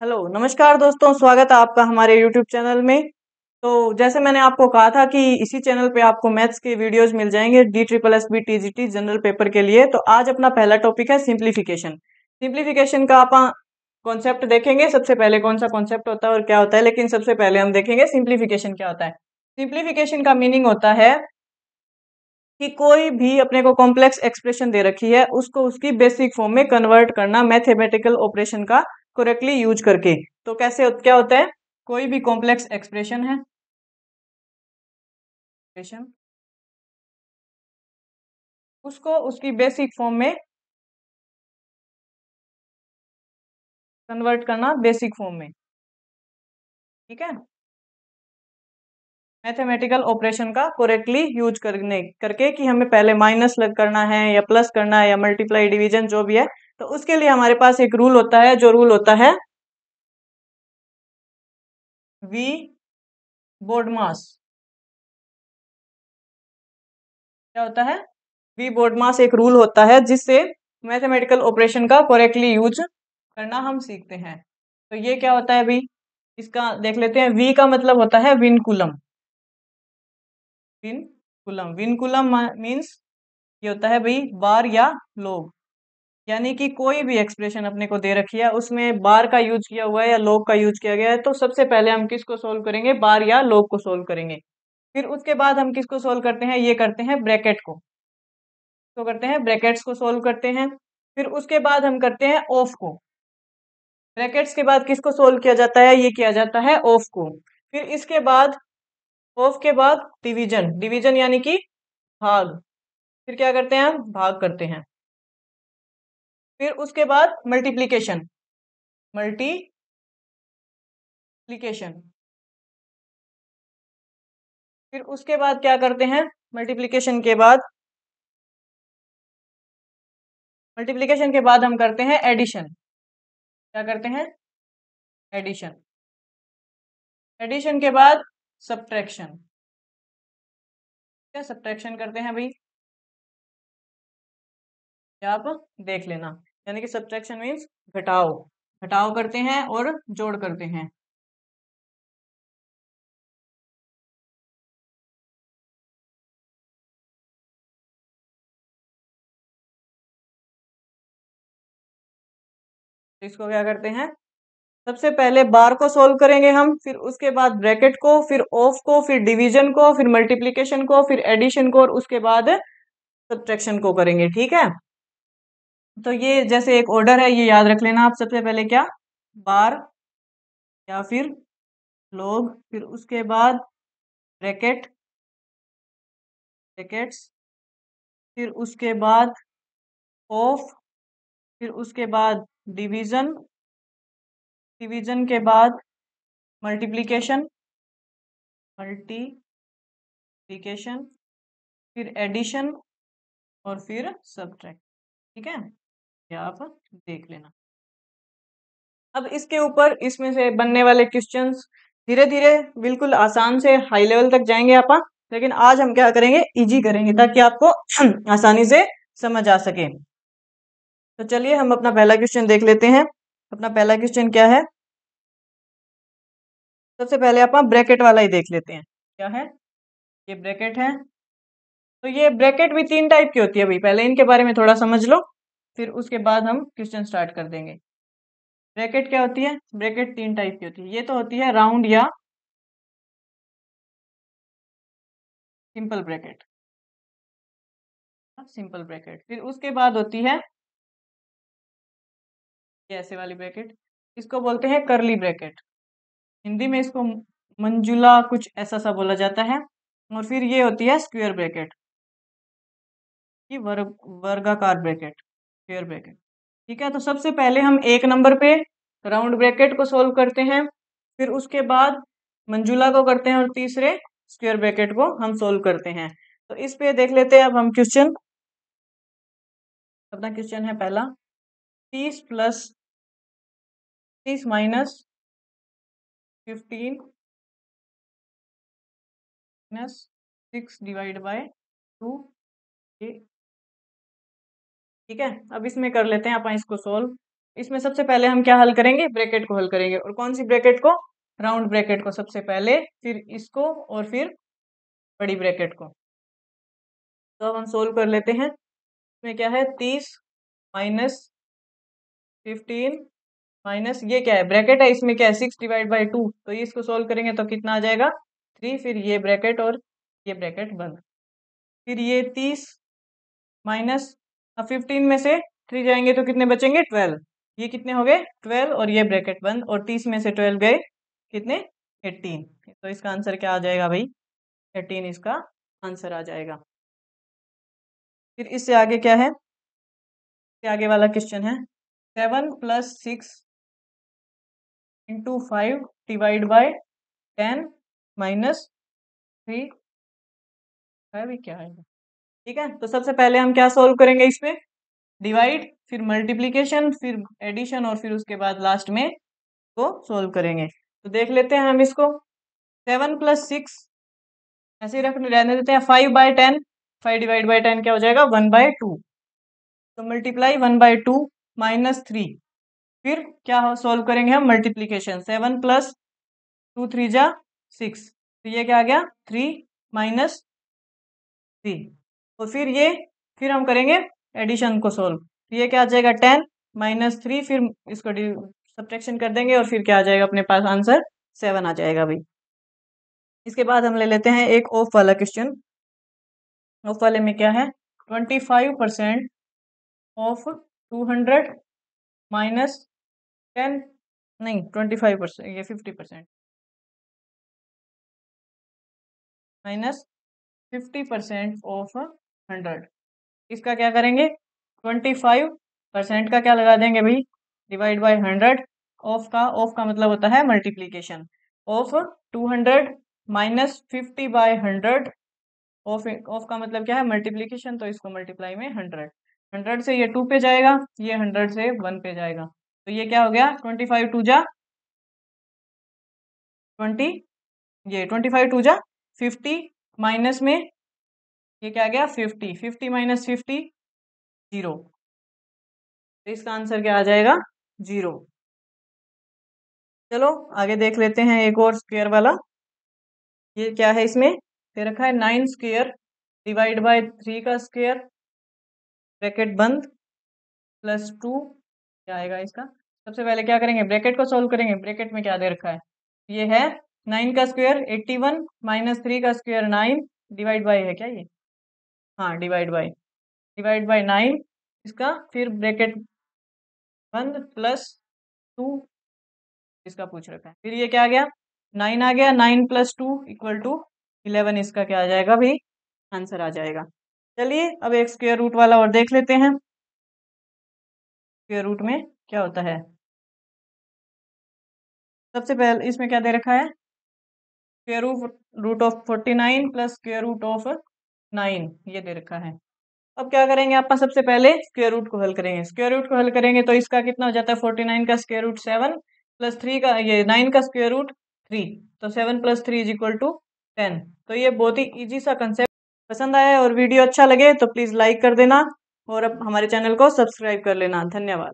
Hello, नमस्कार दोस्तों, स्वागत है आपका हमारे यूट्यूब चैनल में। तो जैसे मैंने आपको कहा था कि इसी चैनल पे आपको मैथ्स के वीडियोस मिल जाएंगे DSSB TGT जनरल पेपर के लिए। तो आज अपना पहला टॉपिक है सिंप्लीफिकेशन। सिंप्लीफिकेशन का आप कॉन्सेप्ट देखेंगे। सबसे पहले कौन सा कॉन्सेप्ट होता है और क्या होता है, लेकिन सबसे पहले हम देखेंगे सिंप्लीफिकेशन क्या होता है। सिंप्लीफिकेशन का मीनिंग होता है कि कोई भी अपने को कॉम्प्लेक्स एक्सप्रेशन दे रखी है, उसको उसकी बेसिक फॉर्म में कन्वर्ट करना मैथमेटिकल ऑपरेशन का करेक्टली यूज करके। तो कैसे क्या होता है, कोई भी कॉम्प्लेक्स एक्सप्रेशन है, एक्सप्रेशन उसको उसकी बेसिक फॉर्म में कन्वर्ट करना, बेसिक फॉर्म में। ठीक है, मैथमेटिकल ऑपरेशन का करेक्टली यूज करने करके कि हमें पहले माइनस लग करना है या प्लस करना है या मल्टीप्लाई डिवीजन जो भी है। तो उसके लिए हमारे पास एक रूल होता है, जो रूल होता है वी बोर्डमास। क्या होता है, वी बोर्डमास एक रूल होता है जिससे मैथमेटिकल ऑपरेशन का करेक्टली यूज करना हम सीखते हैं। तो ये क्या होता है अभी, इसका देख लेते हैं। वी का मतलब होता है विनकुलम। विनकुलम, विनकुलम मीन्स ये होता है भाई बार या लोग। यानी कि कोई भी एक्सप्रेशन अपने को दे रखी है, उसमें बार का यूज किया हुआ है या लोग का यूज किया गया है, तो सबसे पहले हम किसको सोल्व करेंगे, बार या लोग को सोल्व करेंगे। फिर उसके बाद हम किसको सोल्व करते हैं, ये करते हैं ब्रैकेट को। तो करते हैं ब्रैकेट्स को सोल्व करते हैं। फिर उसके बाद हम करते हैं ऑफ को। ब्रैकेट्स के बाद किसको सोल्व किया जाता है, ये किया जाता है ऑफ को। फिर इसके बाद ऑफ के बाद डिवीजन, डिवीजन यानी कि भाग। फिर क्या करते हैं, हम भाग करते हैं। फिर उसके बाद मल्टीप्लीकेशन, मल्टीप्लीकेशन। फिर उसके बाद क्या करते हैं, मल्टीप्लीकेशन के बाद, मल्टीप्लीकेशन के बाद हम करते हैं एडिशन। क्या करते हैं, एडिशन। एडिशन के बाद सब्ट्रैक्शन। क्या सब्ट्रैक्शन करते हैं भाई, क्या आप देख लेना। यानी कि सब्ट्रैक्शन मीन्स घटाव, घटाव करते हैं और जोड़ करते हैं। तो इसको क्या करते हैं, सबसे पहले बार को सोल्व करेंगे हम, फिर उसके बाद ब्रैकेट को, फिर ऑफ को, फिर डिवीजन को, फिर मल्टीप्लिकेशन को, फिर एडिशन को, और उसके बाद सब्ट्रैक्शन को करेंगे। ठीक है, तो ये जैसे एक ऑर्डर है, ये याद रख लेना आप। सबसे पहले क्या, बार या फिर लोग, फिर उसके बाद ब्रैकेट, ब्रैकेट्स, फिर उसके बाद ऑफ, फिर उसके बाद डिवीजन, डिवीजन के बाद मल्टीप्लिकेशन, मल्टीप्लिकेशन, फिर एडिशन, और फिर सब्ट्रैक्ट। ठीक है, ये आप देख लेना। अब इसके ऊपर इसमें से बनने वाले क्वेश्चंस धीरे धीरे बिल्कुल आसान से हाई लेवल तक जाएंगे आप, लेकिन आज हम क्या करेंगे, इजी करेंगे ताकि आपको आसानी से समझ आ सके। तो चलिए हम अपना पहला क्वेश्चन देख लेते हैं। अपना पहला क्वेश्चन क्या है, सबसे पहले आप ब्रैकेट वाला ही देख लेते हैं। क्या है, ये ब्रैकेट है। तो ये ब्रैकेट भी तीन टाइप की होती है भाई, पहले इनके बारे में थोड़ा समझ लो, फिर उसके बाद हम क्वेश्चन स्टार्ट कर देंगे। ब्रैकेट क्या होती है, ब्रैकेट तीन टाइप की होती है। ये तो होती है राउंड या सिंपल ब्रैकेट, सिंपल ब्रैकेट। फिर उसके बाद होती है ये ऐसे वाली ब्रैकेट, इसको बोलते हैं कर्ली ब्रैकेट। हिंदी में इसको मंजुला कुछ ऐसा सा बोला जाता है। और फिर ये होती है स्क्वायर ब्रैकेट, ये वर्गाकार ब्रैकेट, स्क्वायर ब्रैकेट। ठीक है, तो सबसे पहले हम एक नंबर पे राउंड ब्रैकेट को सोल्व करते हैं, फिर उसके बाद मंजुला को करते हैं, और तीसरे स्क्वायर ब्रैकेट को हम सोल्व करते हैं। तो इस पे देख लेते हैं अब हम क्वेश्चन। अपना क्वेश्चन है पहला, 30 माइनस 15 माइनस 6 डिवाइड बाय 2। ठीक है, अब इसमें कर लेते हैं अपन इसको सोल्व। इसमें सबसे पहले हम क्या हल करेंगे, ब्रैकेट को हल करेंगे। और कौन सी ब्रैकेट को, राउंड ब्रैकेट को सबसे पहले, फिर इसको और फिर बड़ी ब्रैकेट को। तो अब हम सोल्व कर लेते हैं। इसमें क्या है, 30 माइनस 15 माइनस ये क्या है, ब्रैकेट है, इसमें क्या है 6 डिवाइड बाई 2, तो ये इसको सोल्व करेंगे तो कितना आ जाएगा 3, फिर ये ब्रैकेट और ये ब्रैकेट बंद। फिर ये 30 माइनस 15 में से 3 जाएंगे तो कितने बचेंगे 12, ये कितने हो गए 12 और ये ब्रैकेट बंद, और 30 में से 12 गए कितने 18। तो इसका आंसर क्या आ जाएगा भाई, 18 इसका आंसर आ जाएगा। फिर इससे आगे क्या है, इससे आगे वाला क्वेश्चन है 7 + 6 × 5 डिवाइड बाय 10 माइनस 3 है भी क्या है। ठीक है, तो सबसे पहले हम क्या सोल्व करेंगे, इसमें डिवाइड, फिर मल्टीप्लीकेशन, फिर एडिशन, और फिर उसके बाद लास्ट में को सोल्व करेंगे। तो देख लेते हैं हम इसको। 7 + 6 ऐसे ही रहने देते हैं। 5/10, 5 डिवाइड बाई 10 क्या हो जाएगा 1/2। तो मल्टीप्लाई 1/2 माइनस 3, फिर क्या हो सोल्व करेंगे हम मल्टीप्लीकेशन। 7 + 2 3 जा 6, तो ये क्या आ गया 3 माइनस 3। और फिर हम करेंगे एडिशन को सोल्व, तो ये क्या आ जाएगा 10 माइनस 3, फिर इसको सब्ट्रैक्शन कर देंगे और फिर क्या आ जाएगा अपने पास आंसर 7 आ जाएगा भाई। इसके बाद हम ले लेते हैं एक ऑफ वाला क्वेश्चन। ऑफ वाले में क्या है, 25% ऑफ 200 माइनस 10, नहीं 25%, ये 50% माइनस 50% ऑफ 100। इसका क्या करेंगे, 25% का क्या लगा देंगे भाई, डिवाइड बाय 100। ऑफ का मतलब होता है मल्टीप्लीकेशन। ऑफ 200 माइनस 50/100, ऑफ का मतलब क्या है मल्टीप्लीकेशन, तो इसको मल्टीप्लाई में 100। 100 से ये 2 पे जाएगा, ये 100 से 1 पे जाएगा, तो ये क्या हो गया 25 2 जा 20, ये 25 2 जा 50, माइनस में ये क्या आ गया 50, 50 माइनस 50 0, तो इसका आंसर क्या आ जाएगा 0। चलो आगे देख लेते हैं एक और स्क्वायर वाला। ये क्या है, इसमें दे रखा है 9 स्क्वायर डिवाइड बाय 3 का स्क्वायर ब्रैकेट बंद प्लस 2, क्या आएगा इसका। सबसे पहले क्या करेंगे, ब्रैकेट को सोल्व करेंगे। ब्रैकेट में क्या दे रखा है, ये है 9 का स्क्वायर 81 माइनस 3 का स्क्वायर 9 डिवाइड बाय है क्या ये, हाँ डिवाइड बाय 9 इसका, फिर ब्रैकेट बंद प्लस 2 इसका पूछ रखा है। फिर ये क्या आ गया 9 आ गया, 9 + 2 = 11, इसका क्या आ जाएगा भाई आंसर आ जाएगा। चलिए अब एक स्क्वायर रूट वाला और देख लेते हैं। स्क्वायर रूट में क्या होता है, सबसे पहले इसमें क्या दे रखा है, square root of 49 plus square root of 9 ये दे रखा है। अब क्या करेंगे, आप सबसे पहले स्क्वायर रूट को हल करेंगे। स्क्वायर रूट को हल करेंगे तो इसका कितना हो जाता है 49 का स्क्वायर रूट 7 प्लस 3 का, ये 9 का स्क्वायर रूट 3, तो 7 + 3 = 10। तो ये बहुत ही इजी सा कंसेप्ट। पसंद आया और वीडियो अच्छा लगे तो प्लीज़ लाइक कर देना और अब हमारे चैनल को सब्सक्राइब कर लेना। धन्यवाद।